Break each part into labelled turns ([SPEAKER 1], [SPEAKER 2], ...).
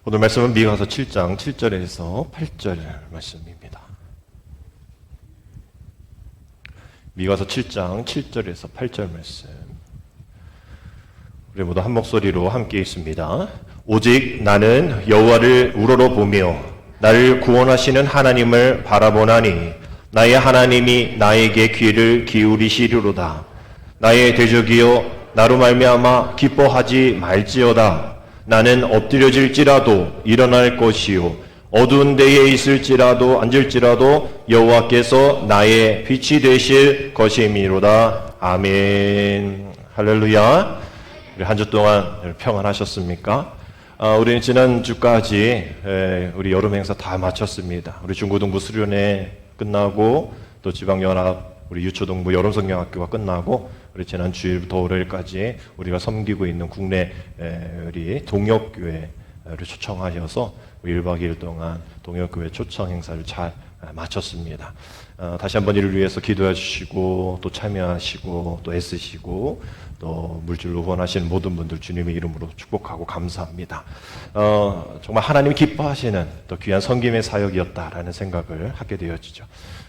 [SPEAKER 1] 오늘 말씀은 미가서 7장 7절에서 8절 말씀입니다. 미가서 7장 7절에서 8절 말씀. 우리 모두 한 목소리로 함께 읽습니다. 오직 나는 여호와를 우러러보며 나를 구원하시는 하나님을 바라보나니 나의 하나님이 나에게 귀를 기울이시리로다. 나의 대적이여 나로 말미암아 기뻐하지 말지어다. 나는 엎드려질지라도 일어날 것이요 어두운 데에 있을지라도 앉을지라도 여호와께서 나의 빛이 되실 것이미로다. 아멘. 할렐루야. 우리 한 주 동안 평안하셨습니까? 우리는 지난주까지 우리 여름 행사 다 마쳤습니다. 우리 중고등부 수련회 끝나고 또 지방연합 우리 유초동부 여름성경학교가 끝나고 우리 지난 주일부터 월요일까지 우리가 섬기고 있는 국내 우리 동역교회를 초청하셔서 1박 2일 동안 동역교회 초청 행사를 잘 마쳤습니다. 다시 한번 이를 위해서 기도해 주시고 또 참여하시고 또 애쓰시고 또 물질로 후원하시는 모든 분들 주님의 이름으로 축복하고 감사합니다. 정말 하나님이 기뻐하시는 또 귀한 섬김의 사역이었다라는 생각을 하게 되어지죠.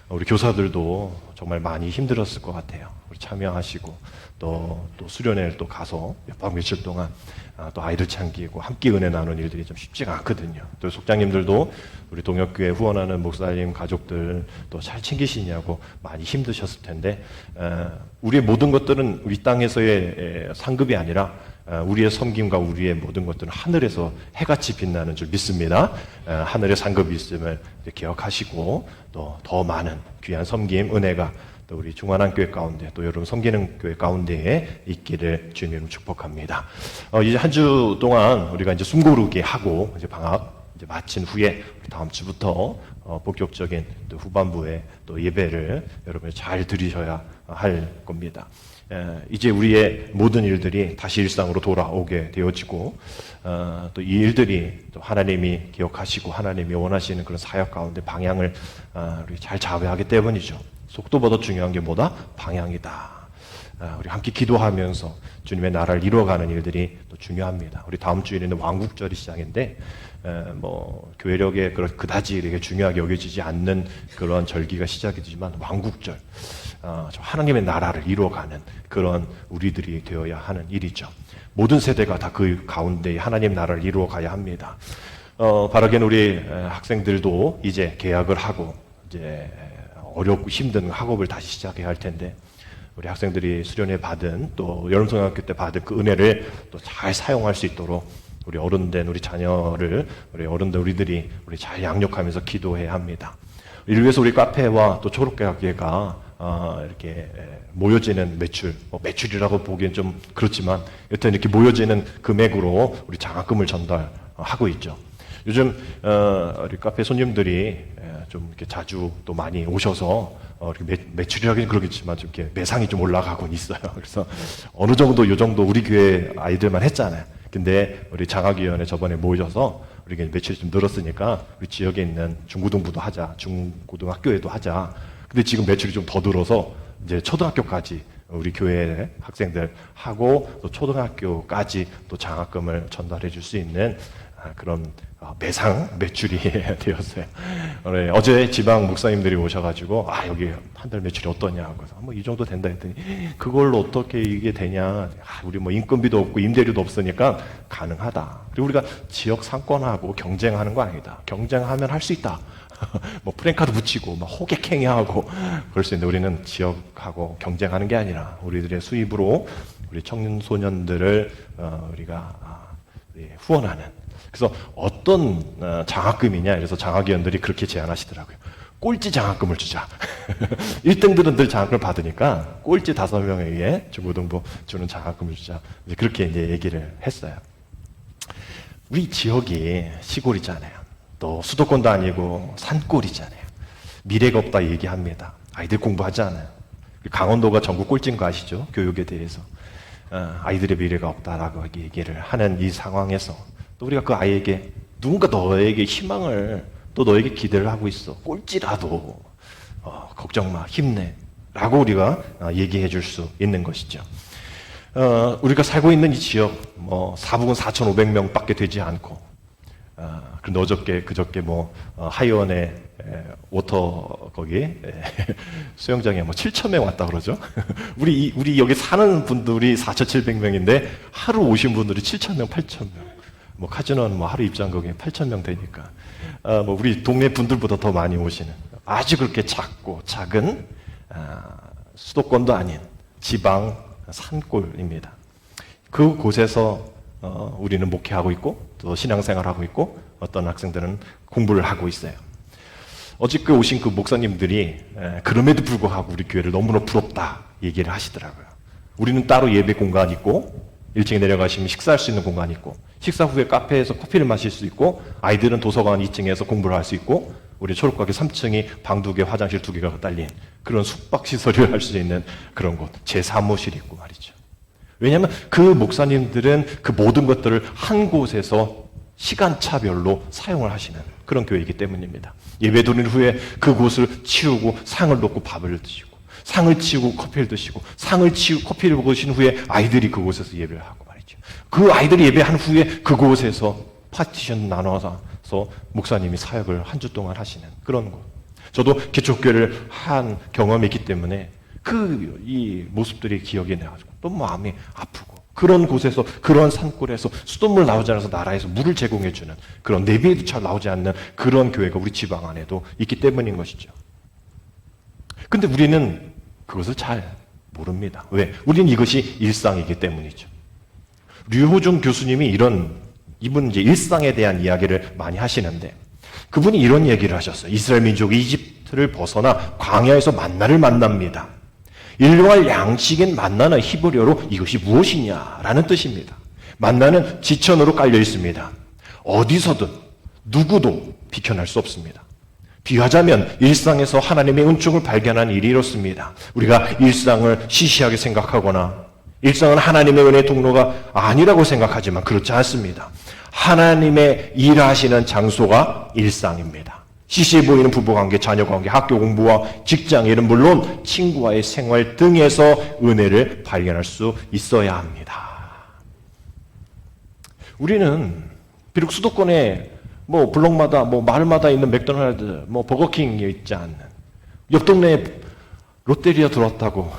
[SPEAKER 1] 우리 교사들도 정말 많이 힘들었을 것 같아요. 우리 참여하시고 또 수련회를 또 가서 몇 박 며칠 동안 또 아이들 챙기고 함께 은혜 나누는 일들이 좀 쉽지가 않거든요. 또 속장님들도 우리 동역교회 후원하는 목사님 가족들 또 잘 챙기시냐고 많이 힘드셨을 텐데 우리의 모든 것들은 우리 땅에서의 상급이 아니라 우리의 섬김과 우리의 모든 것들은 하늘에서 해같이 빛나는 줄 믿습니다. 하늘의 상급이 있음을 기억하시고 또 더 많은 귀한 섬김, 은혜가 또 우리 중환환교회 가운데 또 여러분 섬기는 교회 가운데에 있기를 주님으로 축복합니다. 이제 한 주 동안 우리가 이제 숨고르기 하고 이제 방학 이제 마친 후에 다음 주부터 본격적인 또 후반부에 또 예배를 여러분이 잘 들으셔야 할 겁니다. 이제 우리의 모든 일들이 다시 일상으로 돌아오게 되어지고 또 이 일들이 또 하나님이 기억하시고 하나님이 원하시는 그런 사역 가운데 방향을 우리 잘 잡아야 하기 때문이죠. 속도보다 중요한 게 뭐다? 방향이다. 우리 함께 기도하면서 주님의 나라를 이루어가는 일들이 또 중요합니다. 우리 다음 주에는 왕국절이 시작인데 교회력에 그다지 이렇게 중요하게 여겨지지 않는 그런 절기가 시작이 되지만 왕국절, 하나님의 나라를 이루어가는 그런 우리들이 되어야 하는 일이죠. 모든 세대가 다 그 가운데 하나님의 나라를 이루어가야 합니다. 바라기는 우리 학생들도 이제 개학을 하고 이제 어렵고 힘든 학업을 다시 시작해야 할 텐데 우리 학생들이 수련회 받은 또 여름성경학교 때 받은 그 은혜를 또 잘 사용할 수 있도록 우리 어른된 우리 자녀를 우리 어른들 우리들이 우리 잘 양육하면서 기도해야 합니다. 이를 위해서 우리 카페와 또 초록대학교가 이렇게 모여지는 매출이라고 보기엔 좀 그렇지만 여튼 이렇게 모여지는 금액으로 우리 장학금을 전달하고 있죠. 요즘 우리 카페 손님들이 좀 이렇게 자주 또 많이 오셔서 이렇게 매출이라기는 그러겠지만 좀 이렇게 매상이 좀 올라가곤 있어요. 그래서 어느 정도 요 정도 우리 교회 아이들만 했잖아요. 근데 우리 장학위원회 저번에 모여서 우리가 매출이 좀 늘었으니까 우리 지역에 있는 중고등부도 하자, 중고등학교에도 하자. 근데 지금 매출이 좀 더 늘어서 이제 초등학교까지 우리 교회 학생들 하고 또 초등학교까지 또 장학금을 전달해 줄 수 있는 그런 매출이 되었어요. 어제 지방 목사님들이 오셔가지고 여기 한 달 매출이 어떠냐 그래서 이 정도 된다 했더니 그걸로 어떻게 이게 되냐 우리 인건비도 없고 임대료도 없으니까 가능하다. 그리고 우리가 지역 상권하고 경쟁하는 거 아니다. 경쟁하면 할 수 있다. 프랜카드 붙이고 호객행위하고 그럴 수 있는데 우리는 지역하고 경쟁하는 게 아니라 우리들의 수입으로 우리 청년 소년들을 우리가 후원하는. 그래서 어떤 장학금이냐 그래서 장학위원들이 그렇게 제안하시더라고요. 꼴찌 장학금을 주자. 1등들은 늘 장학금을 받으니까 꼴찌 5명에게 중고등부 주는 장학금을 주자. 그렇게 이제 얘기를 했어요. 우리 지역이 시골이잖아요. 또 수도권도 아니고 산골이잖아요. 미래가 없다 얘기합니다. 아이들 공부하지 않아요. 강원도가 전국 꼴찌인 거 아시죠? 교육에 대해서. 아이들의 미래가 없다라고 얘기를 하는 이 상황에서 또 우리가 그 아이에게 누군가 너에게 희망을 또 너에게 기대를 하고 있어. 꼴찌라도 걱정 마, 힘내 라고 우리가 얘기해 줄 수 있는 것이죠. 우리가 살고 있는 이 지역, 사북은 4,500명 밖에 되지 않고, 그런데 어저께 그저께 하이원에 워터 거기 수영장에 7,000명 왔다 그러죠. 우리 여기 사는 분들이 4,700명인데 하루 오신 분들이 7,000명, 8,000명. 카지노는 하루 입장객이 8,000명 되니까 우리 동네 분들보다 더 많이 오시는 아주 그렇게 작은 수도권도 아닌 지방 산골입니다. 그곳에서 우리는 목회하고 있고 또 신앙생활하고 있고 어떤 학생들은 공부를 하고 있어요. 어저께 오신 그 목사님들이 그럼에도 불구하고 우리 교회를 너무나 부럽다 얘기를 하시더라고요. 우리는 따로 예배 공간 있고 1층에 내려가시면 식사할 수 있는 공간이 있고 식사 후에 카페에서 커피를 마실 수 있고 아이들은 도서관 2층에서 공부를 할 수 있고 우리 초록가게 3층이 방 2개, 화장실 2개가 딸린 그런 숙박시설을 할 수 있는 그런 곳, 제 사무실이 있고 말이죠. 왜냐하면 그 목사님들은 그 모든 것들을 한 곳에서 시간차별로 사용을 하시는 그런 교회이기 때문입니다. 예배 드린 후에 그곳을 치우고 상을 놓고 밥을 드시고 상을 치우고 커피를 드시고 상을 치우고 커피를 먹으신 후에 아이들이 그곳에서 예배를 하고 말이죠. 그 아이들이 예배한 후에 그곳에서 파티션 나눠서 목사님이 사역을 한 주 동안 하시는 그런 곳. 저도 개척교회를 한 경험이 있기 때문에 이 모습들이 기억이 나가지고 너무 마음이 아프고 그런 곳에서 그런 산골에서 수돗물 나오지 않아서 나라에서 물을 제공해주는 그런 내비에도 잘 나오지 않는 그런 교회가 우리 지방 안에도 있기 때문인 것이죠. 근데 우리는 그것을 잘 모릅니다. 왜? 우리는 이것이 일상이기 때문이죠. 류호중 교수님이 이분 이제 일상에 대한 이야기를 많이 하시는데 그분이 이런 얘기를 하셨어요. 이스라엘 민족이 이집트를 벗어나 광야에서 만나를 만납니다. 일용할 양식인 만나는 히브리어로 이것이 무엇이냐라는 뜻입니다. 만나는 지천으로 깔려 있습니다. 어디서든 누구도 비켜날 수 없습니다. 비유하자면 일상에서 하나님의 은총을 발견한 일이 이렇습니다. 우리가 일상을 시시하게 생각하거나 일상은 하나님의 은혜의 통로가 아니라고 생각하지만 그렇지 않습니다. 하나님의 일하시는 장소가 일상입니다. 시시해 보이는 부부관계, 자녀관계, 학교 공부와 직장 일은 물론 친구와의 생활 등에서 은혜를 발견할 수 있어야 합니다. 우리는 비록 수도권에 블록마다 마을마다 있는 맥도날드, 버거킹이 있지 않는 옆 동네에 롯데리아 들어왔다고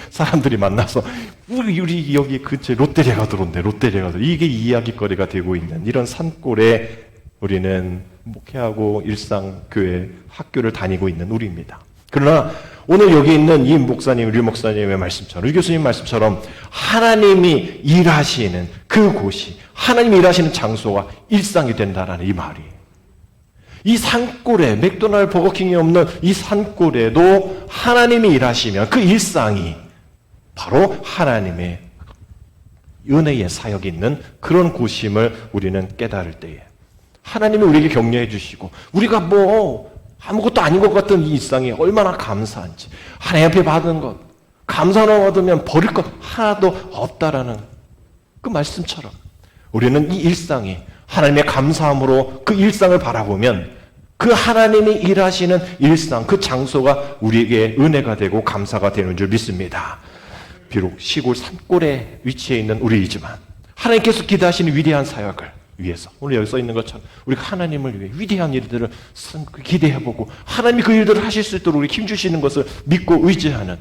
[SPEAKER 1] 사람들이 만나서 우리 여기 근처에 롯데리아가 들어온대. 이게 이야기거리가 되고 있는 이런 산골에 우리는 목회하고 일상 교회 학교를 다니고 있는 우리입니다. 그러나 오늘 여기 있는 이 목사님, 류 목사님의 말씀처럼, 류 교수님 말씀처럼 하나님이 일하시는 그곳이 하나님이 일하시는 장소가 일상이 된다라는 이 말이 이 산골에 맥도날드 버거킹이 없는 이 산골에도 하나님이 일하시면 그 일상이 바로 하나님의 은혜의 사역이 있는 그런 곳임을 우리는 깨달을 때에 하나님이 우리에게 격려해 주시고 우리가 아무것도 아닌 것 같은 이 일상이 얼마나 감사한지 하나님 앞에 받은 것 감사로 얻으면 버릴 것 하나도 없다라는 그 말씀처럼 우리는 이 일상이 하나님의 감사함으로 그 일상을 바라보면 그 하나님이 일하시는 일상, 그 장소가 우리에게 은혜가 되고 감사가 되는 줄 믿습니다. 비록 시골 산골에 위치해 있는 우리이지만 하나님께서 기대하시는 위대한 사역을 위해서 오늘 여기 써 있는 것처럼 우리가 하나님을 위해 위대한 일들을 기대해보고 하나님이 그 일들을 하실 수 있도록 우리 힘주시는 것을 믿고 의지하는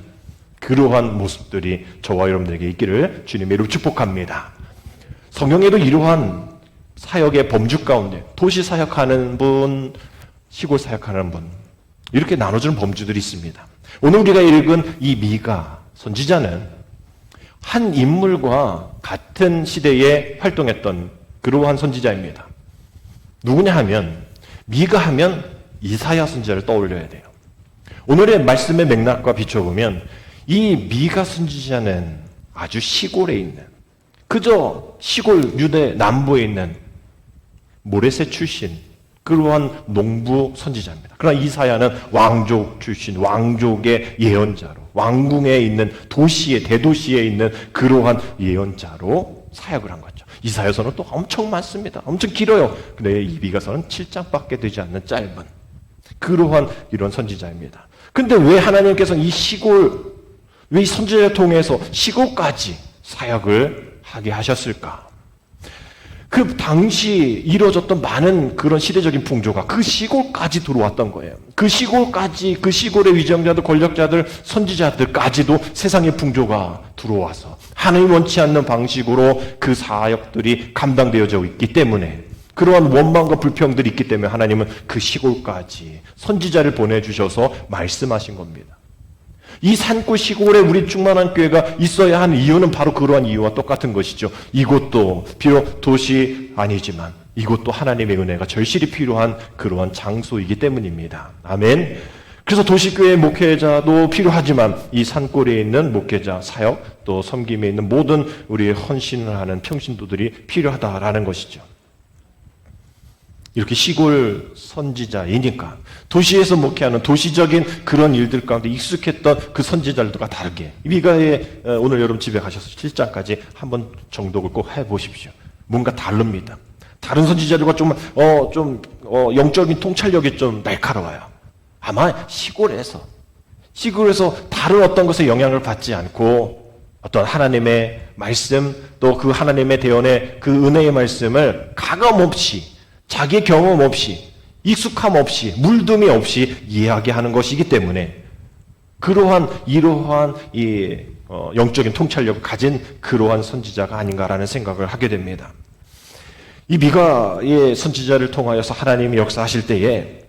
[SPEAKER 1] 그러한 모습들이 저와 여러분들에게 있기를 주님의 이름으로 축복합니다. 성경에도 이러한 사역의 범주 가운데 도시 사역하는 분, 시골 사역하는 분 이렇게 나눠주는 범주들이 있습니다. 오늘 우리가 읽은 이 미가 선지자는 한 인물과 같은 시대에 활동했던 그러한 선지자입니다. 누구냐 하면 미가 하면 이사야 선지자를 떠올려야 돼요. 오늘의 말씀의 맥락과 비춰보면 이 미가 선지자는 아주 시골에 있는 그저 시골 유대 남부에 있는 모레셋 출신 그러한 농부 선지자입니다. 그러나 이사야는 왕족 출신, 왕족의 예언자로 왕궁에 있는 도시에 대도시에 있는 그러한 예언자로 사역을 한 거죠. 이사야서는 또 엄청 많습니다. 엄청 길어요. 근데 이 미가서는 7장밖에 되지 않는 짧은 그러한 이런 선지자입니다. 근데 왜 하나님께서 이 시골, 왜 이 선지자를 통해서 시골까지 사역을 하게 하셨을까? 그 당시 이루어졌던 많은 그런 시대적인 풍조가 그 시골까지 들어왔던 거예요. 그 시골까지, 그 시골의 위정자들, 권력자들, 선지자들까지도 세상의 풍조가 들어와서 하나님 원치 않는 방식으로 그 사역들이 감당되어져 있기 때문에, 그러한 원망과 불평들이 있기 때문에 하나님은 그 시골까지 선지자를 보내주셔서 말씀하신 겁니다. 이 산골 시골에 우리 충만한 교회가 있어야 하는 이유는 바로 그러한 이유와 똑같은 것이죠. 이곳도 비록 도시 아니지만 이곳도 하나님의 은혜가 절실히 필요한 그러한 장소이기 때문입니다. 아멘. 그래서 도시교회 목회자도 필요하지만 이 산골에 있는 목회자, 사역, 또 섬김에 있는 모든 우리의 헌신을 하는 평신도들이 필요하다라는 것이죠. 이렇게 시골 선지자이니까 도시에서 목회하는 도시적인 그런 일들 가운데 익숙했던 그 선지자들과 다르게, 미가의 오늘 여러분 집에 가셔서 7장까지 한번 정독을 꼭 해보십시오. 뭔가 다릅니다. 다른 선지자들과 영적인 통찰력이 좀 날카로워요. 아마 시골에서 다른 어떤 것에 영향을 받지 않고 어떤 하나님의 말씀, 또 그 하나님의 대언의 그 은혜의 말씀을 가감 없이, 자기 경험 없이, 익숙함 없이, 물듦이 없이 이야기하는 것이기 때문에 이러한 영적인 통찰력을 가진 그러한 선지자가 아닌가라는 생각을 하게 됩니다. 이 미가의 선지자를 통하여서 하나님이 역사하실 때에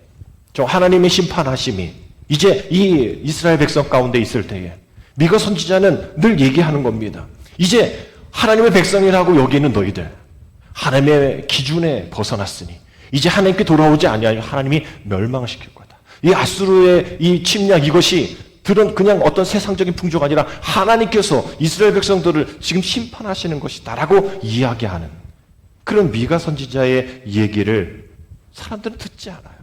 [SPEAKER 1] 하나님의 심판하심이 이제 이 이스라엘 백성 가운데 있을 때에 미가 선지자는 늘 얘기하는 겁니다. 이제 하나님의 백성이라고 여기는 너희들 하나님의 기준에 벗어났으니 이제 하나님께 돌아오지 아니하면 하나님이 멸망시킬 거다. 이 아수르의 이 침략, 이것이 그냥 어떤 세상적인 풍조가 아니라 하나님께서 이스라엘 백성들을 지금 심판하시는 것이다라고 이야기하는 그런 미가 선지자의 얘기를 사람들은 듣지 않아요.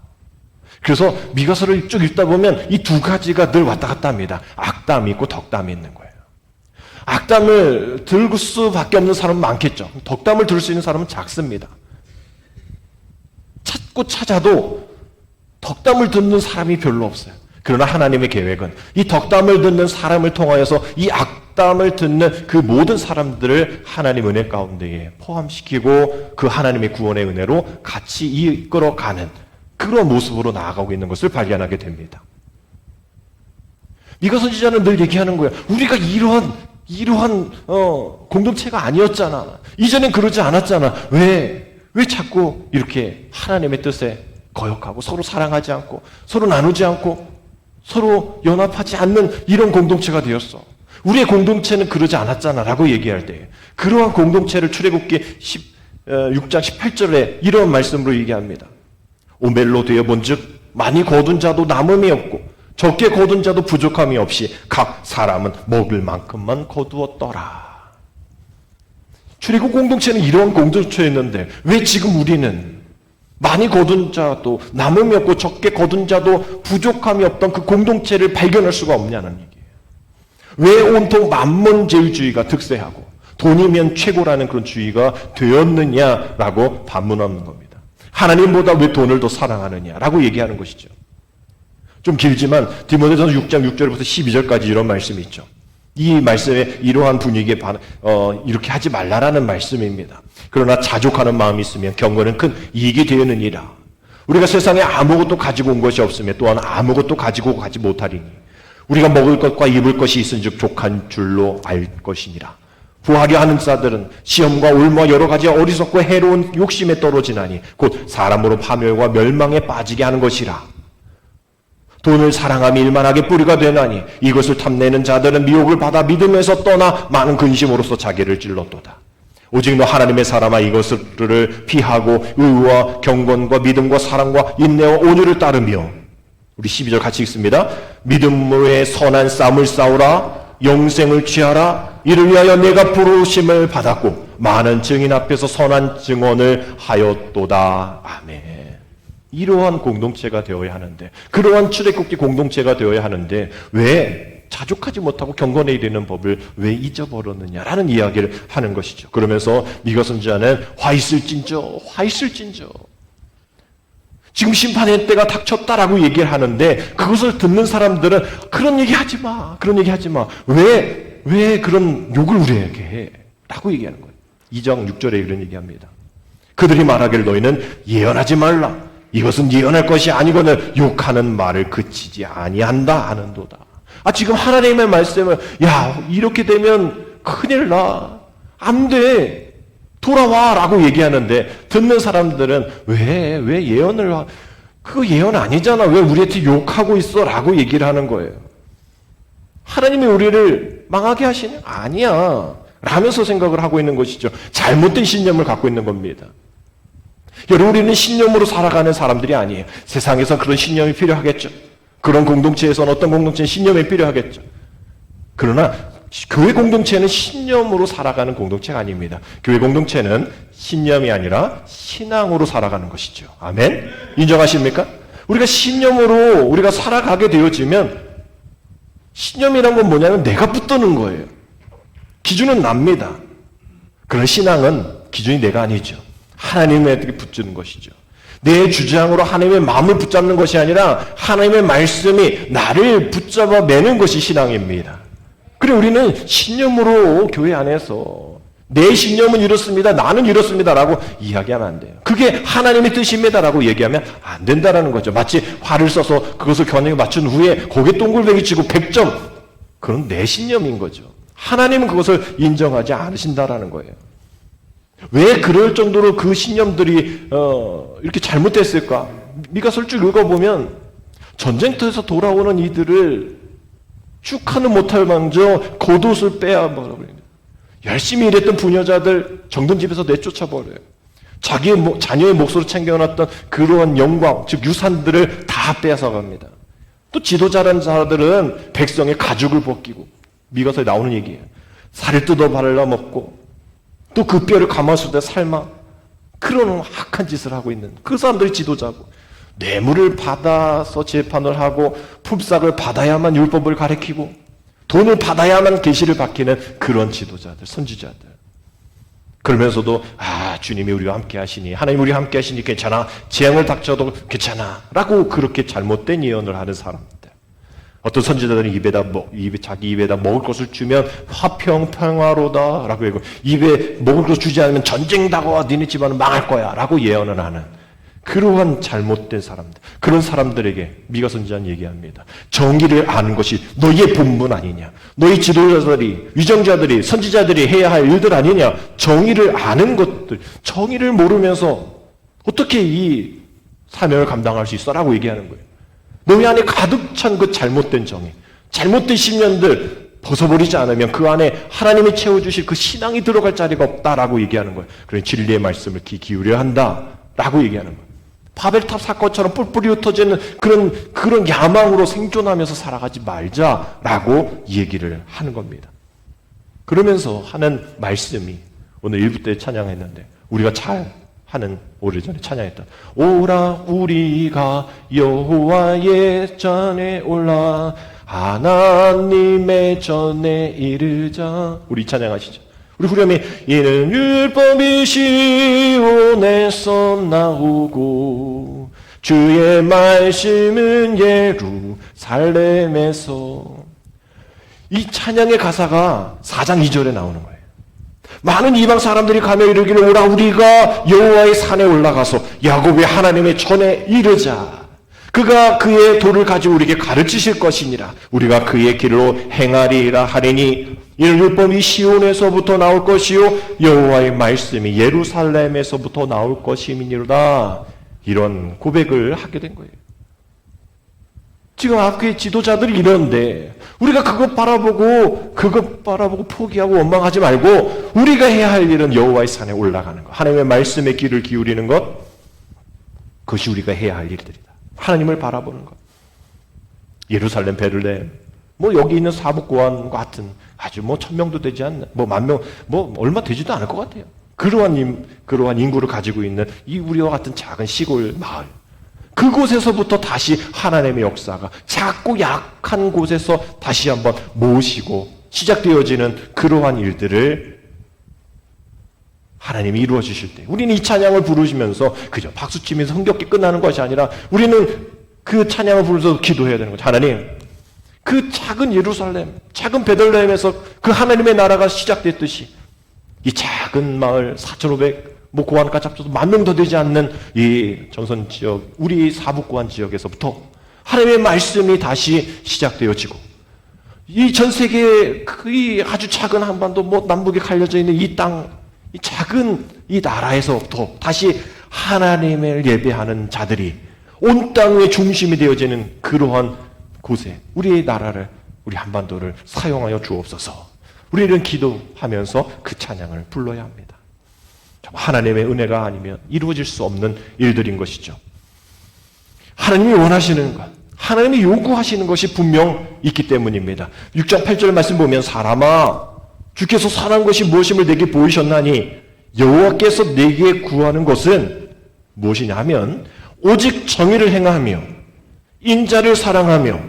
[SPEAKER 1] 그래서 미가서를 쭉 읽다 보면 이 두 가지가 늘 왔다 갔다 합니다. 악담이 있고 덕담이 있는 거예요. 악담을 들을 수밖에 없는 사람은 많겠죠. 덕담을 들을 수 있는 사람은 작습니다. 찾고 찾아도 덕담을 듣는 사람이 별로 없어요. 그러나 하나님의 계획은 이 덕담을 듣는 사람을 통하여서 이 악담을 듣는 그 모든 사람들을 하나님 은혜 가운데에 포함시키고 그 하나님의 구원의 은혜로 같이 이끌어가는 그런 모습으로 나아가고 있는 것을 발견하게 됩니다. 미가 선지자는 늘 얘기하는 거예요. 우리가 이러한 공동체가 아니었잖아. 이전엔 그러지 않았잖아. 왜 자꾸 이렇게 하나님의 뜻에 거역하고 서로 사랑하지 않고 서로 나누지 않고 서로 연합하지 않는 이런 공동체가 되었어. 우리의 공동체는 그러지 않았잖아 라고 얘기할 때 그러한 공동체를 출애굽기 6장 18절에 이런 말씀으로 얘기합니다. 오멜로 되어 본즉 많이 거둔 자도 남음이 없고 적게 거둔 자도 부족함이 없이 각 사람은 먹을 만큼만 거두었더라. 출애굽 공동체는 이러한 공동체였는데 왜 지금 우리는 많이 거둔 자도 남음이 없고 적게 거둔 자도 부족함이 없던 그 공동체를 발견할 수가 없냐는 얘기예요. 왜 온통 만몬제일주의가 득세하고 돈이면 최고라는 그런 주의가 되었느냐라고 반문하는 겁니다. 하나님보다 왜 돈을 더 사랑하느냐라고 얘기하는 것이죠. 좀 길지만 디모데전서 6장 6절부터 12절까지 이런 말씀이 있죠. 이 말씀에 이러한 분위기에 이렇게 하지 말라라는 말씀입니다. 그러나 자족하는 마음이 있으면 경건은 큰 이익이 되느니라. 우리가 세상에 아무것도 가지고 온 것이 없으며 또한 아무것도 가지고 가지 못하리니 우리가 먹을 것과 입을 것이 있은즉 족한 줄로 알 것이니라. 부하게 하는 자들은 시험과 올무와 여러 가지 어리석고 해로운 욕심에 떨어지나니 곧 사람으로 파멸과 멸망에 빠지게 하는 것이라. 돈을 사랑함이 일만하게 뿌리가 되나니 이것을 탐내는 자들은 미혹을 받아 믿음에서 떠나 많은 근심으로써 자기를 찔렀도다. 오직 너 하나님의 사람아 이것을 피하고 의와 경건과 믿음과 사랑과 인내와 온유를 따르며 우리 12절 같이 읽습니다. 믿음으로의 선한 싸움을 싸우라. 영생을 취하라. 이를 위하여 내가 부르심을 받았고 많은 증인 앞에서 선한 증언을 하였도다. 아멘. 이러한 공동체가 되어야 하는데, 그러한 출애굽기 공동체가 되어야 하는데 왜 자족하지 못하고 경건에 이르는 법을 왜 잊어버렸느냐라는 이야기를 하는 것이죠. 그러면서 미가 선지자는 화 있을진저 지금 심판의 때가 닥쳤다라고 얘기를 하는데 그것을 듣는 사람들은 그런 얘기 하지 마. 왜 그런 욕을 우리에게 해? 라고 얘기하는 거예요. 2장 6절에 이런 얘기합니다. 그들이 말하기를 너희는 예언하지 말라. 이것은 예언할 것이 아니거늘 욕하는 말을 그치지 아니한다 하는도다. 지금 하나님의 말씀을 이렇게 되면 큰일 나. 안 돼. 돌아와 라고 얘기하는데 듣는 사람들은 왜 예언을 그거 예언 아니잖아. 왜 우리한테 욕하고 있어? 라고 얘기를 하는 거예요. 하나님이 우리를 망하게 하시냐? 아니야. 라면서 생각을 하고 있는 것이죠. 잘못된 신념을 갖고 있는 겁니다. 여러분, 우리는 신념으로 살아가는 사람들이 아니에요. 세상에서 그런 신념이 필요하겠죠. 그런 공동체에서는 어떤 공동체는 신념이 필요하겠죠. 그러나 교회 공동체는 신념으로 살아가는 공동체가 아닙니다. 교회 공동체는 신념이 아니라 신앙으로 살아가는 것이죠. 아멘? 인정하십니까? 우리가 신념으로 우리가 살아가게 되어지면 신념이란 건 뭐냐면 내가 붙드는 거예요. 기준은 납니다. 그런 신앙은 기준이 내가 아니죠. 하나님에게 붙드는 것이죠. 내 주장으로 하나님의 마음을 붙잡는 것이 아니라 하나님의 말씀이 나를 붙잡아 매는 것이 신앙입니다. 그래, 우리는 신념으로 교회 안에서 내 신념은 이렇습니다. 나는 이렇습니다. 라고 이야기하면 안 돼요. 그게 하나님의 뜻입니다. 라고 얘기하면 안 된다라는 거죠. 마치 활을 써서 그것을 겨냥에 맞춘 후에 거기에 동글뱅이 치고 100점. 그건 내 신념인 거죠. 하나님은 그것을 인정하지 않으신다라는 거예요. 왜 그럴 정도로 그 신념들이 이렇게 잘못됐을까? 미가서를 쭉 읽어보면 전쟁터에서 돌아오는 이들을 축하는 못할 망정 겉옷을 빼앗아버립니다. 열심히 일했던 부녀자들 정든 집에서 내쫓아버려요. 자기의 자녀의 몫으로 챙겨놨던 그러한 영광, 즉 유산들을 다 빼앗아갑니다. 또 지도자라는 자들은 백성의 가죽을 벗기고, 미가서에 나오는 얘기예요. 살을 뜯어 발라 먹고 또 그 뼈를 가마솥에 삶아 그런 악한 짓을 하고 있는 그 사람들이 지도자고, 뇌물을 받아서 재판을 하고 품삯을 받아야만 율법을 가리키고 돈을 받아야만 계시를 밝히는 그런 지도자들, 선지자들. 그러면서도 주님이 우리와 함께 하시니, 하나님 우리와 함께 하시니 괜찮아, 재앙을 닥쳐도 괜찮아 라고 그렇게 잘못된 예언을 하는 사람들. 어떤 선지자들은 자기 입에다 먹을 것을 주면 화평 평화로다 라고 얘기하고, 입에 먹을 것을 주지 않으면 전쟁 다가와 니네 집안은 망할 거야 라고 예언을 하는 그러한 잘못된 사람들, 그런 사람들에게 미가 선지자는 얘기합니다. 정의를 아는 것이 너희의 본분 아니냐? 너희 지도자들이, 위정자들이, 선지자들이 해야 할 일들 아니냐? 정의를 아는 것들, 정의를 모르면서 어떻게 이 사명을 감당할 수 있어? 라고 얘기하는 거예요. 너희 안에 가득 찬 그 잘못된 정의, 잘못된 신념들 벗어버리지 않으면 그 안에 하나님이 채워주실 그 신앙이 들어갈 자리가 없다라고 얘기하는 거예요. 그래서 진리의 말씀을 귀 기울여야 한다라고 얘기하는 거예요. 바벨탑 사건처럼 뿔뿔이 흩어지는 그런 야망으로 생존하면서 살아가지 말자라고 얘기를 하는 겁니다. 그러면서 하는 말씀이 오늘 1부 때 찬양했는데 우리가 잘 하는 오래전에 찬양했던 오라 우리가 여호와의 전에 올라 하나님의 전에 이르자. 우리 찬양하시죠. 우리 후렴이 이는 율법이 시온에서 나오고 주의 말씀은 예루살렘에서. 이 찬양의 가사가 4장 2절에 나오는 거예요. 많은 이방 사람들이 가며 이르기를 오라 우리가 여호와의 산에 올라가서 야곱의 하나님의 전에 이르자. 그가 그의 도를 가지고 우리에게 가르치실 것이니라. 우리가 그의 길로 행하리라 하리니 이는 율법이 시온에서부터 나올 것이요 여호와의 말씀이 예루살렘에서부터 나올 것임이니로다. 이런 고백을 하게 된 거예요. 지금 앞에 지도자들이 이런데 우리가 그것 바라보고 포기하고 원망하지 말고 우리가 해야 할 일은 여호와의 산에 올라가는 것, 하나님의 말씀에 귀를 기울이는 것, 그것이 우리가 해야 할 일들이다. 하나님을 바라보는 것. 예루살렘, 베들레헴, 여기 있는 사복고원 같은 아주 1000명도 되지 않는, 10,000명, 얼마 되지도 않을 것 같아요. 그러한 인구를 가지고 있는 이 우리와 같은 작은 시골 마을. 그곳에서부터 다시 하나님의 역사가 작고 약한 곳에서 다시 한번 모시고 시작되어지는 그러한 일들을 하나님이 이루어 주실 때 우리는 이 찬양을 부르시면서 그저 박수치면서 흥겹게 끝나는 것이 아니라 우리는 그 찬양을 부르면서 기도해야 되는 거죠. 하나님, 그 작은 예루살렘, 작은 베들레헴에서 그 하나님의 나라가 시작됐듯이 이 작은 마을 4,500 뭐 고안까지 합쳐서 10,000명 더 되지 않는 이 전선 지역, 우리 사북고안 지역에서부터 하나님의 말씀이 다시 시작되어지고 이 전 세계의 그 아주 작은 한반도 뭐 남북에 갈려져 있는 이 땅, 이 작은 이 나라에서부터 다시 하나님을 예배하는 자들이 온 땅의 중심이 되어지는 그러한 곳에 우리의 나라를, 우리 한반도를 사용하여 주옵소서. 우리는 기도하면서 그 찬양을 불러야 합니다. 하나님의 은혜가 아니면 이루어질 수 없는 일들인 것이죠. 하나님이 원하시는 것, 하나님이 요구하시는 것이 분명 있기 때문입니다. 6장 8절 말씀 보면 사람아 주께서 선한 것이 무엇임을 내게 보이셨나니 여호와께서 내게 구하는 것은 무엇이냐 하면 오직 정의를 행하며 인자를 사랑하며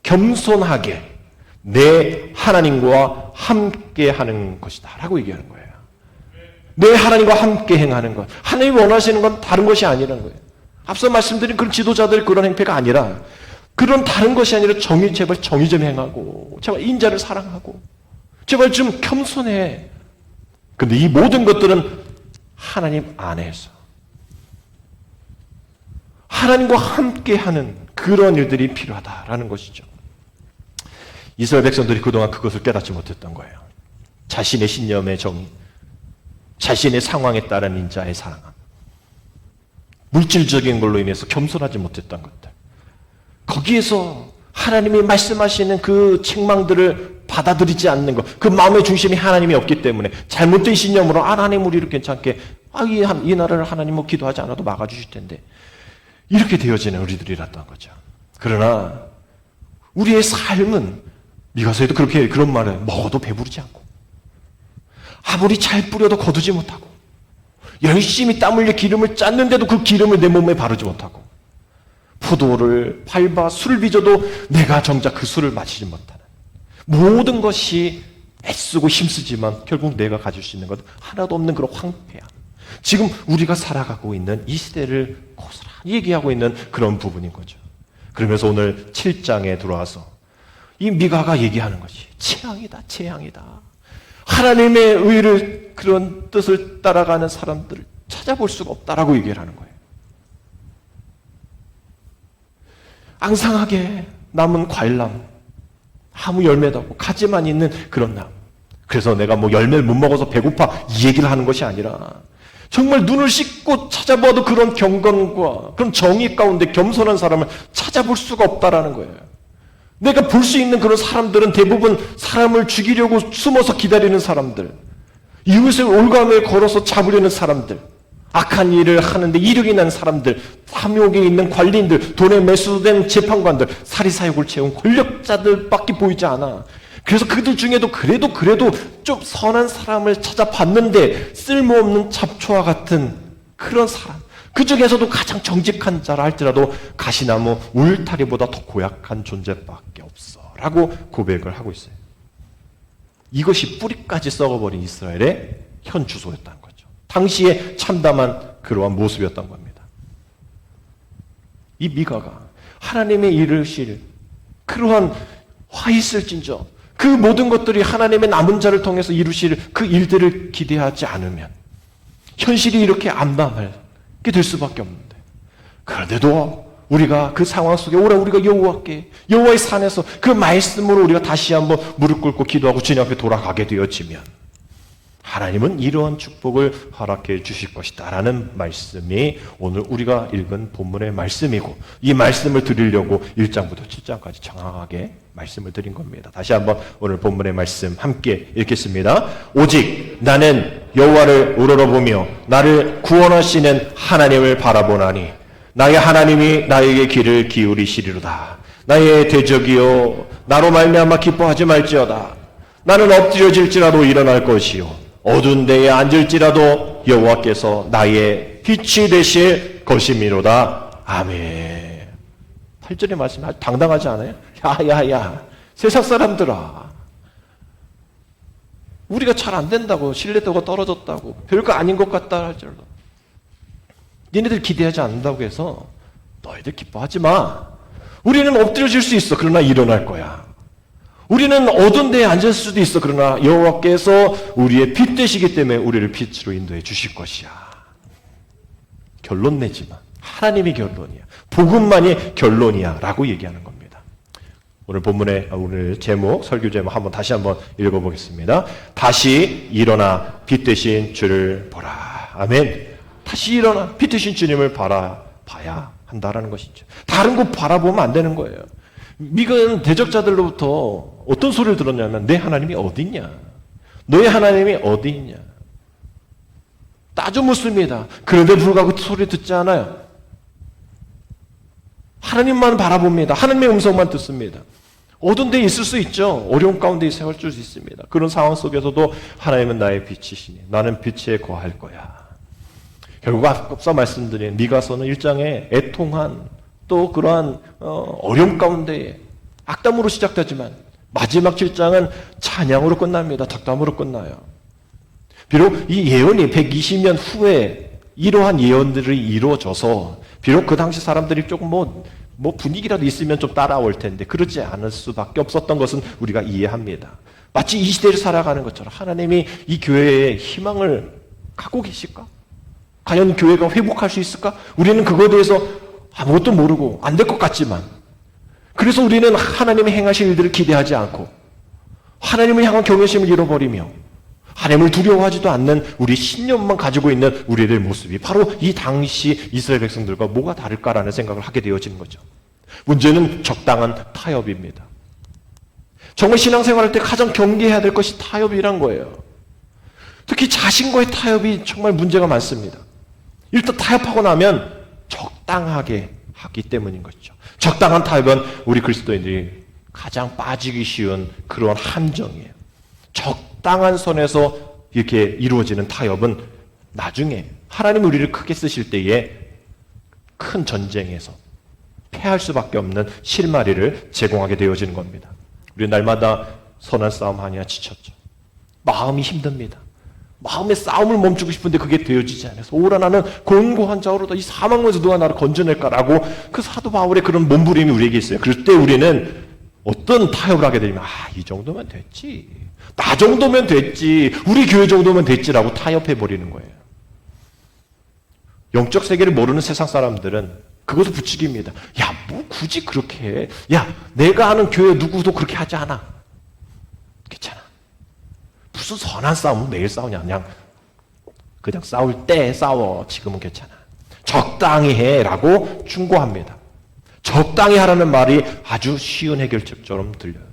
[SPEAKER 1] 겸손하게 내 하나님과 함께하는 것이다 라고 얘기하는 거예요. 내 하나님과 함께 행하는 것, 하나님이 원하시는 건 다른 것이 아니라는 거예요. 앞서 말씀드린 그런 지도자들의 그런 행패가 아니라 그런 다른 것이 아니라 제발 정의 좀 행하고 제발 인자를 사랑하고 제발 좀 겸손해. 근데 이 모든 것들은 하나님 안에서 하나님과 함께하는 그런 일들이 필요하다라는 것이죠. 이스라엘 백성들이 그동안 그것을 깨닫지 못했던 거예요. 자신의 신념의 정의, 자신의 상황에 따른 인자의 사랑, 물질적인 걸로 인해서 겸손하지 못했던 것들, 거기에서 하나님이 말씀하시는 그 책망들을 받아들이지 않는 것, 그 마음의 중심이 하나님이 없기 때문에 잘못된 신념으로 하나님 우리를 괜찮게 이 나라를 하나님 뭐 기도하지 않아도 막아주실 텐데 이렇게 되어지는 우리들이랐던 거죠. 그러나 우리의 삶은 미가서에도 그렇게 그런 말을 먹어도 배부르지 않고 아무리 잘 뿌려도 거두지 못하고 열심히 땀 흘려 기름을 짰는데도 그 기름을 내 몸에 바르지 못하고 포도를 밟아 술을 빚어도 내가 정작 그 술을 마시지 못하는 모든 것이 애쓰고 힘쓰지만 결국 내가 가질 수 있는 것 하나도 없는 그런 황폐함, 지금 우리가 살아가고 있는 이 시대를 고스란히 얘기하고 있는 그런 부분인 거죠. 그러면서 오늘 7장에 들어와서 이 미가가 얘기하는 것이 재앙이다, 재앙이다. 하나님의 의를, 그런 뜻을 따라가는 사람들을 찾아볼 수가 없다라고 얘기를 하는 거예요. 앙상하게 남은 과일나무, 아무 열매도 없고 가지만 있는 그런 나무. 그래서 내가 뭐 열매를 못 먹어서 배고파 이 얘기를 하는 것이 아니라 정말 눈을 씻고 찾아봐도 그런 경건과 그런 정의 가운데 겸손한 사람을 찾아볼 수가 없다라는 거예요. 내가 볼 수 있는 그런 사람들은 대부분 사람을 죽이려고 숨어서 기다리는 사람들, 이웃을 올가매에 걸어서 잡으려는 사람들, 악한 일을 하는데 이력이 난 사람들, 탐욕에 있는 관리인들, 돈에 매수된 재판관들, 사리사욕을 채운 권력자들밖에 보이지 않아. 그래서 그들 중에도 그래도 좀 선한 사람을 찾아봤는데 쓸모없는 잡초와 같은 그런 사람, 그 중에서도 가장 정직한 자라 할지라도 가시나무 울타리보다 더 고약한 존재밖에 없어 라고 고백을 하고 있어요. 이것이 뿌리까지 썩어버린 이스라엘의 현 주소였다는 거죠. 당시에 참담한 그러한 모습이었던 겁니다. 이 미가가 하나님의 이르실 그러한 화 있을진저 그 모든 것들이 하나님의 남은 자를 통해서 이루실 그 일들을 기대하지 않으면 현실이 이렇게 암담하게 될 수밖에 없는데, 그런데도 우리가 그 상황 속에 오라 우리가 여호와의 산에서 그 말씀으로 우리가 다시 한번 무릎 꿇고 기도하고 주님 앞에 돌아가게 되어지면 하나님은 이러한 축복을 허락해 주실 것이다 라는 말씀이 오늘 우리가 읽은 본문의 말씀이고, 이 말씀을 드리려고 1장부터 7장까지 정확하게 말씀을 드린 겁니다. 다시 한번 오늘 본문의 말씀 함께 읽겠습니다. 오직 나는 여호와를 우러러보며 나를 구원하시는 하나님을 바라보나니 나의 하나님이 나에게 귀를 기울이시리로다. 나의 대적이여 나로 말미암아 기뻐하지 말지어다. 나는 엎드려질지라도 일어날 것이요 어두운 데에 앉을지라도 여호와께서 나의 빛이 되실 것이미로다. 아멘. 8절의 말씀이 아주 당당하지 않아요? 야야야 세상 사람들아, 우리가 잘 안 된다고, 신뢰도가 떨어졌다고, 별거 아닌 것 같다 할지라도 니네들 기대하지 않는다고 해서 너희들 기뻐하지 마. 우리는 엎드려질 수 있어. 그러나 일어날 거야. 우리는 어두운 데에 앉을 수도 있어. 그러나 여호와께서 우리의 빛 되시기 때문에 우리를 빛으로 인도해 주실 것이야. 결론 내지만 하나님이 결론이야. 복음만이 결론이야 라고 얘기하는 겁니다. 오늘 본문의 오늘 제목, 설교 제목 다시 한번 읽어보겠습니다. 다시 일어나 빛 되신 주를 보라. 아멘. 다시 일어나 빛 되신 주님을 봐야 한다라는 것이죠. 다른 거 바라보면 안 되는 거예요. 미가는 대적자들로부터 어떤 소리를 들었냐면 내 하나님이 어디 있냐? 너의 하나님이 어디 있냐? 따져 묻습니다. 그런데 불구하고 그 소리 듣지 않아요. 하나님만 바라봅니다. 하나님의 음성만 듣습니다. 어두운 데 있을 수 있죠. 어려운 가운데 세울 수 있습니다. 그런 상황 속에서도 하나님은 나의 빛이시니 나는 빛에 거할 거야. 결국 앞서 말씀드린 미가서는 1장에 애통한 또 그러한 어려움 가운데 악담으로 시작되지만 마지막 7장은 찬양으로 끝납니다. 덕담으로 끝나요. 비록 이 예언이 120년 후에 이러한 예언들이 이루어져서 비록 그 당시 사람들이 조금 뭐 분위기라도 있으면 좀 따라올 텐데 그러지 않을 수밖에 없었던 것은 우리가 이해합니다. 마치 이 시대를 살아가는 것처럼 하나님이 이 교회에 희망을 갖고 계실까? 과연 교회가 회복할 수 있을까? 우리는 그거에 대해서 아무것도 모르고 안 될 것 같지만 그래서 우리는 하나님의 행하실 일들을 기대하지 않고 하나님을 향한 경외심을 잃어버리며 하나님을 두려워하지도 않는 우리 신념만 가지고 있는 우리들의 모습이 바로 이 당시 이스라엘 백성들과 뭐가 다를까라는 생각을 하게 되어지는 거죠. 문제는 적당한 타협입니다. 정말 신앙생활할 때 가장 경계해야 될 것이 타협이란 거예요. 특히 자신과의 타협이 정말 문제가 많습니다. 일단 타협하고 나면 적당하게 하기 때문인 것이죠. 적당한 타협은 우리 그리스도인들이 가장 빠지기 쉬운 그런 함정이에요. 적당한 선에서 이렇게 이루어지는 타협은 나중에 하나님 우리를 크게 쓰실 때에 큰 전쟁에서 패할 수밖에 없는 실마리를 제공하게 되어지는 겁니다. 우리 날마다 선한 싸움 하냐 지쳤죠. 마음이 힘듭니다. 마음의 싸움을 멈추고 싶은데 그게 되어지지 않아서 오라 나는 곤고한 자로다 이 사망에서 누가 나를 건져낼까라고 그 사도 바울의 그런 몸부림이 우리에게 있어요. 그럴 때 우리는 어떤 타협을 하게 되면 이 정도면 됐지. 나 정도면 됐지. 우리 교회 정도면 됐지라고 타협해버리는 거예요. 영적 세계를 모르는 세상 사람들은 그것을 부추깁니다. 야, 뭐 굳이 그렇게 해. 야, 내가 아는 교회 누구도 그렇게 하지 않아. 괜찮아. 무슨 선한 싸움은 매일 싸우냐. 그냥 싸울 때 싸워. 지금은 괜찮아. 적당히 해라고 충고합니다. 적당히 하라는 말이 아주 쉬운 해결책처럼 들려요.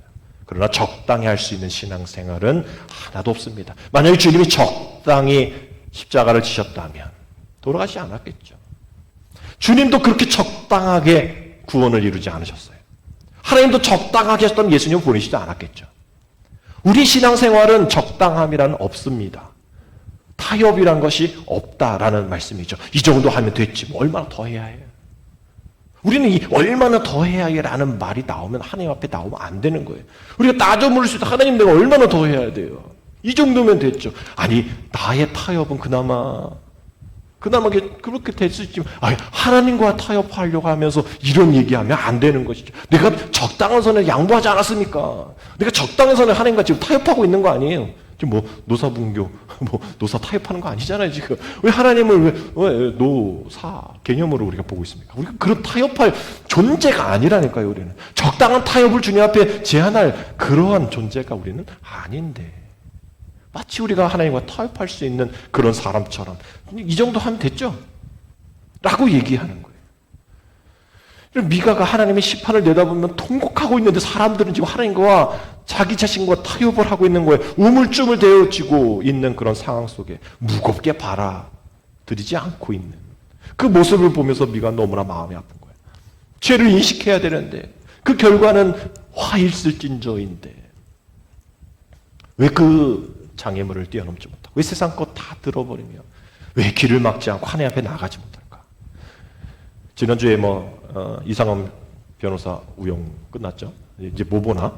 [SPEAKER 1] 그러나 적당히 할 수 있는 신앙생활은 하나도 없습니다. 만약에 주님이 적당히 십자가를 지셨다면 돌아가시지 않았겠죠. 주님도 그렇게 적당하게 구원을 이루지 않으셨어요. 하나님도 적당하게 하셨다면 예수님을 보내시지 않았겠죠. 우리 신앙생활은 적당함이란 없습니다. 타협이란 것이 없다라는 말씀이죠. 이 정도 하면 됐지. 뭐 얼마나 더 해야 해요. 우리는 이 얼마나 더 해야 해라는 말이 나오면 하나님 앞에 나오면 안 되는 거예요. 우리가 따져 물을 수 있다. 하나님 내가 얼마나 더 해야 돼요. 이 정도면 됐죠. 아니 나의 타협은 그나마 그렇게 될 수 있지만 하나님과 타협하려고 하면서 이런 얘기하면 안 되는 것이죠. 내가 적당한 선에 양보하지 않았습니까? 내가 적당한 선에 하나님과 지금 타협하고 있는 거 아니에요. 지금 뭐 노사분교, 노사 타협하는 거 아니잖아요 지금. 왜 하나님을 왜 노사 개념으로 우리가 보고 있습니까? 우리가 그런 타협할 존재가 아니라니까요. 우리는 적당한 타협을 주님 앞에 제한할 그러한 존재가 우리는 아닌데. 마치 우리가 하나님과 타협할 수 있는 그런 사람처럼 이 정도 하면 됐죠? 라고 얘기하는 거예요. 미가가 하나님의 심판을 내다보면 통곡하고 있는데 사람들은 지금 하나님과 자기 자신과 타협을 하고 있는 거예요. 우물쭈물 되어지고 있는 그런 상황 속에 무겁게 받아들이지 않고 있는 그 모습을 보면서 미가 너무나 마음이 아픈 거예요. 죄를 인식해야 되는데 그 결과는 화일슬진저인데 왜 그 장애물을 뛰어넘지 못하고 왜 세상 것 다 들어버리며 왜 길을 막지 않고 하나님 앞에 나가지 못할까? 지난주에 이상원 변호사 우영 끝났죠? 이제 뭐 보나?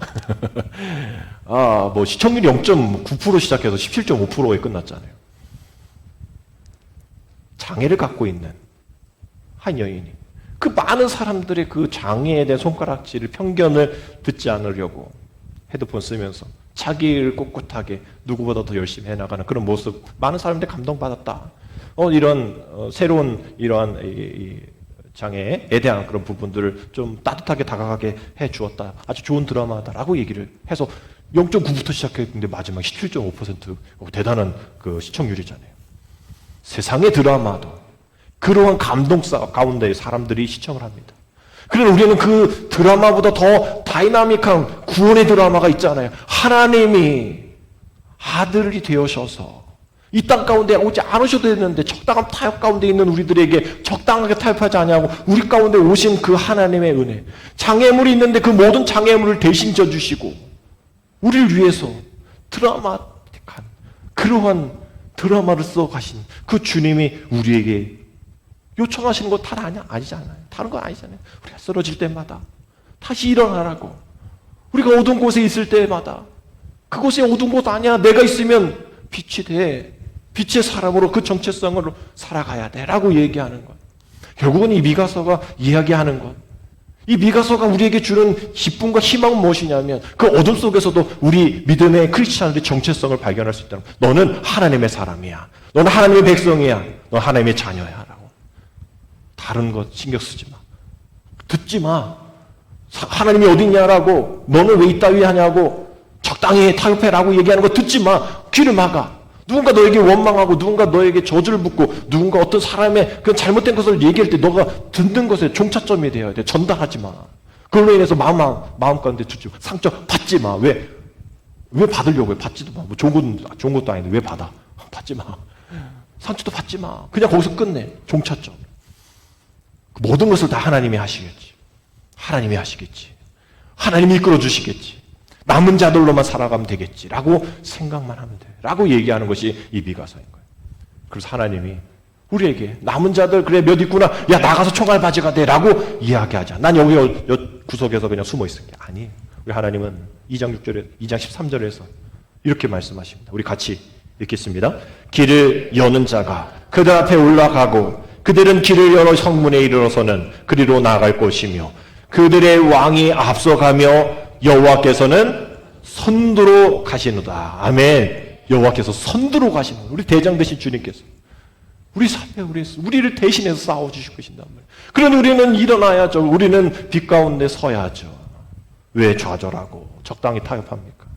[SPEAKER 1] 시청률이 0.9% 시작해서 17.5%에 끝났잖아요. 장애를 갖고 있는 한 여인이 그 많은 사람들의 그 장애에 대한 손가락질을 편견을 듣지 않으려고 헤드폰 쓰면서 자기 일을 꿋꿋하게 누구보다 더 열심히 해나가는 그런 모습 많은 사람들이 감동받았다. 이런 새로운 이러한 이 장애에 대한 그런 부분들을 좀 따뜻하게 다가가게 해 주었다. 아주 좋은 드라마다라고 얘기를 해서 0.9부터 시작했는데 마지막 17.5% 대단한 그 시청률이잖아요. 세상의 드라마도 그러한 감동사 가운데 사람들이 시청을 합니다. 그러나 우리는 그 드라마보다 더 다이나믹한 구원의 드라마가 있잖아요. 하나님이 아들이 되어셔서 이 땅 가운데 오지 않으셔도 되는데 적당한 타협 가운데 있는 우리들에게 적당하게 타협하지 않냐고 우리 가운데 오신 그 하나님의 은혜. 장애물이 있는데 그 모든 장애물을 대신 져주시고 우리를 위해서 드라마틱한 그러한 드라마를 써가신 그 주님이 우리에게 요청하시는 거 다른 아니잖아요. 다른 건 아니잖아요. 우리가 쓰러질 때마다 다시 일어나라고. 우리가 어두운 곳에 있을 때마다 그곳이 어두운 곳 아니야. 내가 있으면 빛이 돼. 빛의 사람으로 그 정체성으로 살아가야 돼. 라고 얘기하는 것. 결국은 이 미가서가 이야기하는 것. 이 미가서가 우리에게 주는 기쁨과 희망은 무엇이냐면 그 어둠 속에서도 우리 믿음의 크리스찬들의 정체성을 발견할 수 있다는 것. 너는 하나님의 사람이야. 너는 하나님의 백성이야. 너는 하나님의 자녀야. 라고. 다른 것 신경 쓰지 마. 듣지 마. 하나님이 어디 있냐라고 너는 왜 이따위 하냐고 적당히 타협해라고 얘기하는 거 듣지 마. 귀를 막아. 누군가 너에게 원망하고 누군가 너에게 저주를 붓고 누군가 어떤 사람의 그 잘못된 것을 얘기할 때 너가 듣는 것에 종차점이 되어야 돼. 전달하지 마. 그걸로 인해서 마음 가운데 주지 마. 상처 받지 마. 왜 받으려고 해? 받지도 마. 뭐 좋은 것도 아닌데 왜 받아? 받지 마. 상처도 받지 마. 그냥 거기서 끝내. 종차점. 모든 것을 다 하나님이 하시겠지. 하나님이 하시겠지. 하나님이 이끌어 주시겠지. 남은 자들로만 살아가면 되겠지. 라고 생각만 하면 돼. 라고 얘기하는 것이 이 미가서인 거예요. 그래서 하나님이 우리에게 남은 자들 그래 몇 있구나. 야 나가서 총알바지가 돼. 라고 이야기하자. 난 여기 구석에서 그냥 숨어 있은 게 아니에요. 우리 하나님은 2장 13절에서 이렇게 말씀하십니다. 우리 같이 읽겠습니다. 길을 여는 자가 그들 앞에 올라가고 그들은 길을 열어 성문에 이르러서는 그리로 나아갈 것이며 그들의 왕이 앞서가며 여호와께서는 선두로 가시노다. 아멘. 여호와께서 선두로 가시는 우리 대장 되신 주님께서 우리 삶에 우리를 대신해서 싸워주실 것이란 말이에요. 그러니 우리는 일어나야죠. 우리는 빛 가운데 서야죠. 왜 좌절하고 적당히 타협합니까?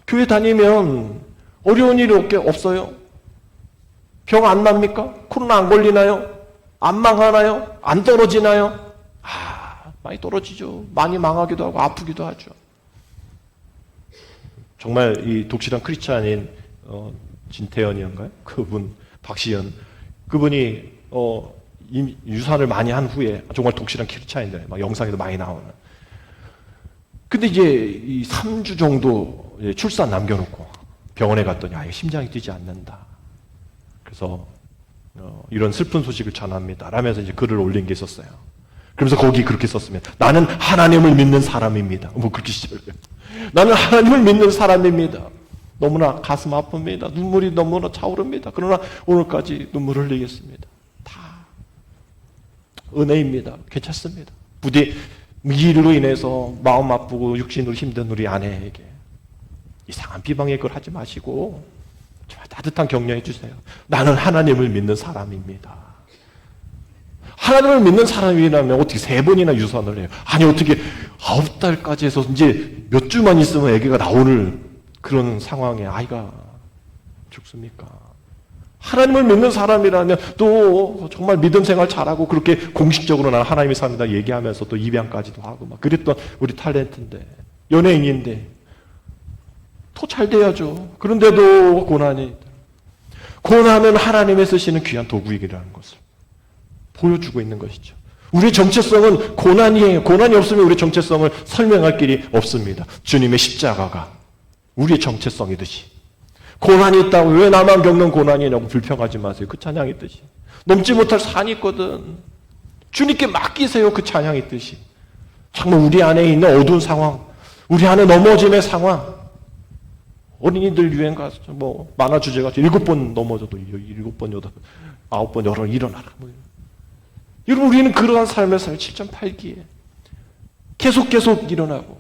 [SPEAKER 1] 교회 다니면 어려운 일이 없어요? 병 안 납니까? 코로나 안 걸리나요? 안 망하나요? 안 떨어지나요? 많이 떨어지죠. 많이 망하기도 하고 아프기도 하죠. 정말 이 독실한 크리스찬인 진태현이었나요? 그분 박시현 그분이 유산을 많이 한 후에 정말 독실한 크리스찬인데 막 영상에도 많이 나오는. 근데 이제 이 3주 정도 출산 남겨놓고 병원에 갔더니 심장이 뛰지 않는다. 그래서 이런 슬픈 소식을 전합니다. 라면서 이제 글을 올린 게 있었어요. 그러면서 거기 그렇게 썼습니다. 나는 하나님을 믿는 사람입니다. 뭐 그렇게 시작해요. 나는 하나님을 믿는 사람입니다. 너무나 가슴 아픕니다. 눈물이 너무나 차오릅니다. 그러나 오늘까지 눈물을 흘리겠습니다. 다 은혜입니다. 괜찮습니다. 부디 이 일로 인해서 마음 아프고 육신으로 힘든 우리 아내에게 이상한 비방의 걸 하지 마시고 따뜻한 격려해 주세요. 나는 하나님을 믿는 사람입니다. 하나님을 믿는 사람이라면 어떻게 3번이나 유산을 해요? 아니 어떻게 9달까지 해서 이제 몇 주만 있으면 아기가 나오는 그런 상황에 아이가 죽습니까? 하나님을 믿는 사람이라면 또 정말 믿음 생활 잘하고 그렇게 공식적으로 나는 하나님의 사람이다 얘기하면서 또 입양까지도 하고 막 그랬던 우리 탤런트인데 연예인인데 더 잘 돼야죠. 그런데도 고난은 하나님의 쓰시는 귀한 도구이라는 것을 보여주고 있는 것이죠. 우리의 정체성은 고난이에요. 고난이 없으면 우리의 정체성을 설명할 길이 없습니다. 주님의 십자가가 우리의 정체성이듯이. 고난이 있다고 왜 나만 겪는 고난이냐고 불평하지 마세요. 그 찬양이 있듯이. 넘지 못할 산이 있거든. 주님께 맡기세요. 그 찬양이 있듯이. 정말 우리 안에 있는 어두운 상황, 우리 안에 넘어짐의 상황, 어린이들 유행 가서 뭐 만화 주제가 7번 넘어져도 7번, 8번, 9번, 여러 일어나라. 뭐 여러분 우리는 그러한 삶을 살 7.8기에 계속 일어나고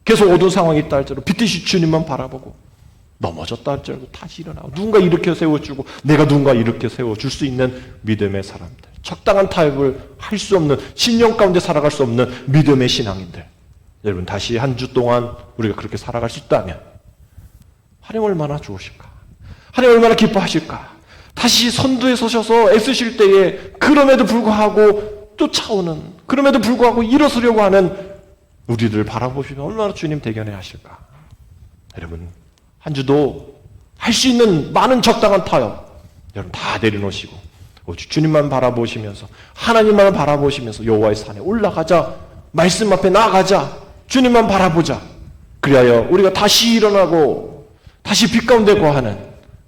[SPEAKER 1] 계속 어두운 상황이 있다 할지라도 빛듯이 주님만 바라보고 넘어졌다 할지라도 다시 일어나고 누군가 일으켜 세워주고 내가 누군가 일으켜 세워줄 수 있는 믿음의 사람들, 적당한 타협을 할 수 없는, 신령 가운데 살아갈 수 없는 믿음의 신앙인들, 여러분 다시 한 주 동안 우리가 그렇게 살아갈 수 있다면 하나님 얼마나 좋으실까, 하나님 얼마나 기뻐하실까. 다시 선두에 서셔서 애쓰실 때에 그럼에도 불구하고 쫓아오는, 그럼에도 불구하고 일어서려고 하는 우리들을 바라보시면 얼마나 주님 대견해 하실까. 여러분 한 주도 할 수 있는 많은 적당한 타협 여러분 다 내려놓으시고 오직 주님만 바라보시면서, 하나님만 바라보시면서 여호와의 산에 올라가자, 말씀 앞에 나아가자, 주님만 바라보자. 그리하여 우리가 다시 일어나고 다시 빛 가운데 거하는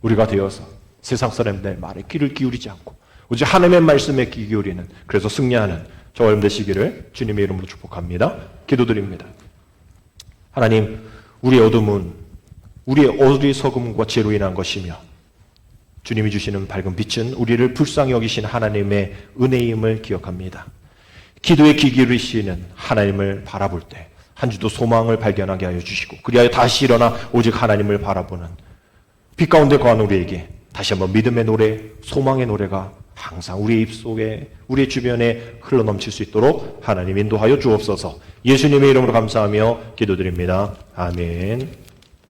[SPEAKER 1] 우리가 되어서 세상 사람들의 말에 귀를 기울이지 않고 오직 하나님의 말씀에 귀 기울이는, 그래서 승리하는 저와 여러분 되시기를 주님의 이름으로 축복합니다. 기도드립니다. 하나님, 우리의 어둠은 우리의 어리석음과 죄로 인한 것이며 주님이 주시는 밝은 빛은 우리를 불쌍히 여기신 하나님의 은혜임을 기억합니다. 기도에 귀 기울이시는 하나님을 바라볼 때 한 주도 소망을 발견하게 하여 주시고, 그리하여 다시 일어나 오직 하나님을 바라보는 빛 가운데 거한 우리에게 다시 한번 믿음의 노래, 소망의 노래가 항상 우리의 입속에, 우리의 주변에 흘러넘칠 수 있도록 하나님 인도하여 주옵소서. 예수님의 이름으로 감사하며 기도드립니다. 아멘.